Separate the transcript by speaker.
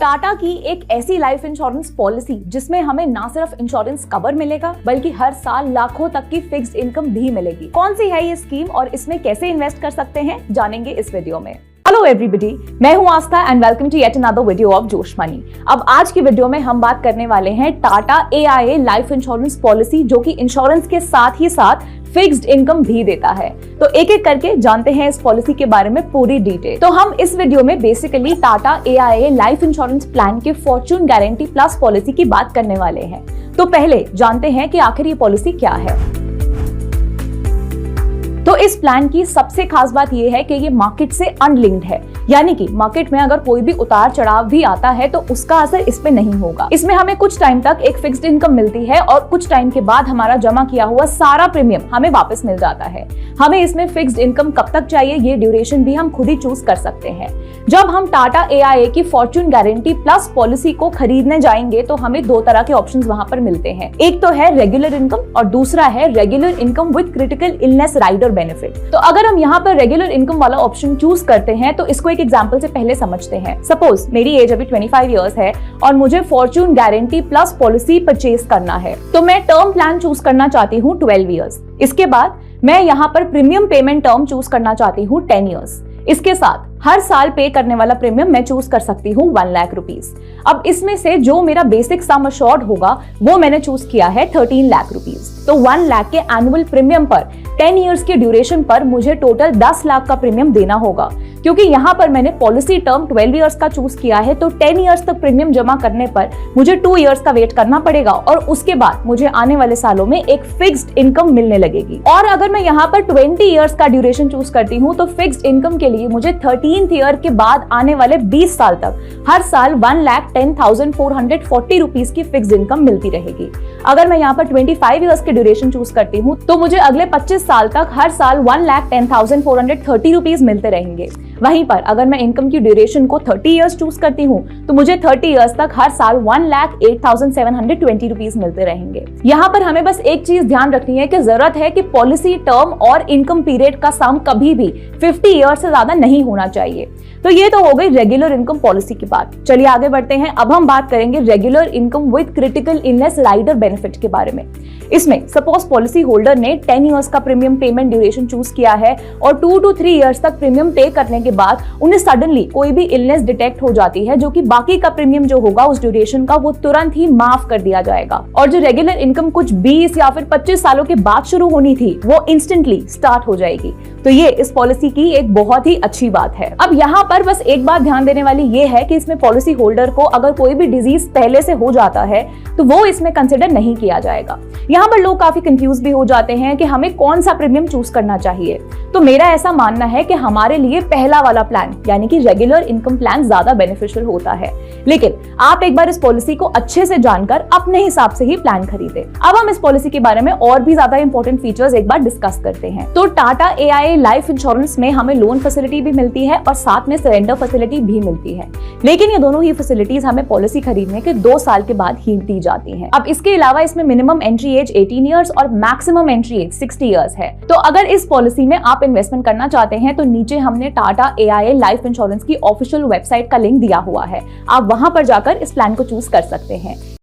Speaker 1: टाटा की एक ऐसी लाइफ इंश्योरेंस पॉलिसी जिसमें हमें ना सिर्फ इंश्योरेंस कवर मिलेगा बल्कि हर साल लाखों तक की फिक्स्ड इनकम भी मिलेगी। कौन सी है ये स्कीम और इसमें कैसे इन्वेस्ट कर सकते हैं, जानेंगे इस वीडियो में। हेलो एवरीबॉडी, मैं हूं Astha and welcome to yet another video of Josh money. अब आज की वीडियो में हम बात करने वाले हैं Tata AIA life insurance policy, जो कि इंश्योरेंस के साथ ही साथ फिक्स्ड इनकम भी देता है। तो एक एक करके जानते हैं इस पॉलिसी के बारे में पूरी डिटेल। तो हम इस वीडियो में basically Tata AIA life insurance plan के फॉर्चून गारंटी प्लस पॉलिसी की बात करने वाले हैं। तो पहले जानते हैं कि आखिर ये पॉलिसी क्या है। तो इस प्लान की सबसे खास बात यह है कि ये मार्केट से अनलिंक्ड है, यानी कि मार्केट में अगर कोई भी उतार चढ़ाव भी आता है तो उसका असर इस पे नहीं होगा। इसमें हमें कुछ टाइम तक एक फिक्स्ड इनकम मिलती है और कुछ टाइम के बाद हमारा जमा किया हुआ सारा प्रीमियम हमें वापस मिल जाता है। हमें इसमें फिक्स्ड इनकम कब तक चाहिए, ये ड्यूरेशन भी हम खुद ही चूज कर सकते हैं। जब हम टाटा AIA की फॉर्चून गारंटी प्लस पॉलिसी को खरीदने जाएंगे तो हमें दो तरह के ऑप्शंस वहां पर मिलते हैं। एक तो है रेगुलर इनकम और दूसरा है regular income with critical illness rider benefit. तो अगर हम यहाँ पर रेगुलर इनकम वाला ऑप्शन चूज करते हैं तो इसको एक एग्जांपल से पहले समझते हैं। सपोज मेरी एज अभी 25 इयर्स है और मुझे Fortune guarantee plus policy purchase करना है, तो मैं टर्म प्लान चूज करना चाहती हूँ 12 इयर्स। इसके बाद मैं यहाँ पर प्रीमियम पेमेंट टर्म चूज करना चाहती हूँ 10 इयर्स। इसके साथ हर साल पे करने वाला प्रीमियम मैं चूज कर सकती हूँ 1 लाख रुपीस। अब इसमें से जो मेरा बेसिक सम अश्योर्ड होगा वो मैंने चूज किया है 13 लाख रुपीस। तो 1 लाख के एनुअल प्रीमियम पर 10 इयर्स के ड्यूरेशन पर मुझे टोटल 10 लाख का प्रीमियम देना होगा। क्योंकि यहाँ पर मैंने पॉलिसी टर्म 12 इयर्स का चूज किया है तो 10 इयर्स तक प्रीमियम जमा करने पर मुझे 2 इयर्स का वेट करना पड़ेगा और उसके बाद मुझे आने वाले सालों में एक फिक्स्ड इनकम मिलने लगेगी। और अगर मैं यहाँ पर 20 इयर्स का ड्यूरेशन चूज करती हूँ तो फिक्स्ड इनकम के लिए मुझे 13th ईयर के बाद आने वाले 20 साल तक हर साल 1,10,440 रुपीस की फिक्स्ड इनकम मिलती रहेगी। अगर मैं यहाँ पर 25 इयर्स के ड्यूरेशन चूज करती हूँ तो मुझे अगले 25 साल तक हर साल 1,10,430 रुपीस मिलते रहेंगे। वहीं पर अगर मैं इनकम की ड्यूरेशन को 30 इयर्स चूज करती हूँ तो मुझे 30 इयर्स तक हर साल 1,08,720 रुपीस मिलते रहेंगे। यहाँ पर हमें बस एक चीज ध्यान रखनी है कि जरूरत है कि पॉलिसी टर्म और इनकम पीरियड का सम कभी भी 50 इयर्स से ज्यादा नहीं होना चाहिए। तो ये तो हो गई रेगुलर इनकम पॉलिसी की बात। चलिए आगे बढ़ते हैं। अब हम बात करेंगे regular income with critical illness rider benefit के बारे में। इसमें सपोज पॉलिसी होल्डर ने 10 इयर्स का प्रीमियम पेमेंट ड्यूरेशन चूज किया है और 2 to 3 इयर्स तक प्रीमियम पे करने के बाद उन्हें सडनली कोई भी इलनेस डिटेक्ट हो जाती है, जो कि बाकी का प्रीमियम जो होगा उस ड्यूरेशन का वो तुरंत ही माफ कर दिया जाएगा और जो रेगुलर इनकम कुछ 20 या फिर 25 सालों के बाद शुरू होनी थी वो इंस्टेंटली स्टार्ट हो जाएगी। तो ये इस पॉलिसी की एक बहुत ही अच्छी बात है। अब यहाँ पर बस एक बात ध्यान देने वाली ये है कि इसमें पॉलिसी होल्डर को अगर कोई भी डिजीज पहले से हो जाता है तो वो इसमें कंसिडर नहीं किया जाएगा। यहाँ पर लोग काफी कंफ्यूज भी हो जाते हैं कि हमें कौन सा प्रीमियम चूज करना चाहिए। तो मेरा ऐसा मानना है कि हमारे लिए पहला वाला प्लान यानी कि रेगुलर इनकम प्लान ज्यादा बेनिफिशियल होता है, लेकिन आप एक बार इस पॉलिसी को अच्छे से जानकर अपने हिसाब से ही प्लान खरीदें। अब हम इस पॉलिसी के बारे में और भी ज्यादा इंपॉर्टेंट फीचर्स एक बार डिस्कस करते हैं। तो टाटा AIA लाइफ इंश्योरेंस में हमें लोन फैसिलिटी भी मिलती है और साथ में सरेंडर फैसिलिटी भी मिलती है, लेकिन ये दोनों ही फैसिलिटीज हमें पॉलिसी खरीदने के 2 साल के बाद ही दी जाती हैं। अब इसके अलावा इसमें मिनिमम एंट्री एज 18 इयर्स और मैक्सिमम एंट्री एज 60 इयर्स है। तो अगर इस पॉलिसी में आप इन्वेस्टमेंट करना चाहते हैं तो नीचे हमने टाटा AIA लाइफ इंश्योरेंस की ऑफिशियल वेबसाइट का लिंक दिया हुआ है, आप वहां पर जाकर इस प्लान को चूज कर सकते हैं।